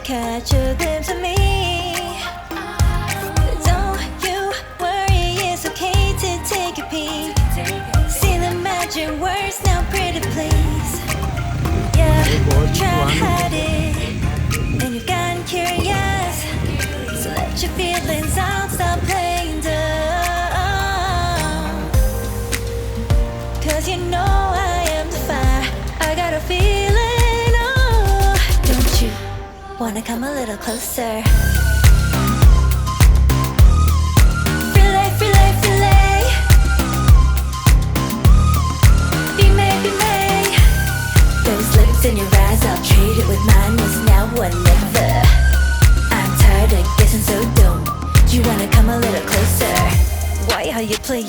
catch a glimpse of me. Don't you worry, it's okay to take a peek. See the magic words now, pretty please. Yeah, try to hide it, and you've gotten curious. So let your feelings out, stop playing dumb. Cause you know I am the fire, I got a feeling, oh. Don't you wanna come a little closer? Filet, filet, filet. Be made, be made. Those lips in your eyes, I'll trade it with mine. It's now or never. I'm tired of guessing, so don't you wanna come a little closer? Why are you playing?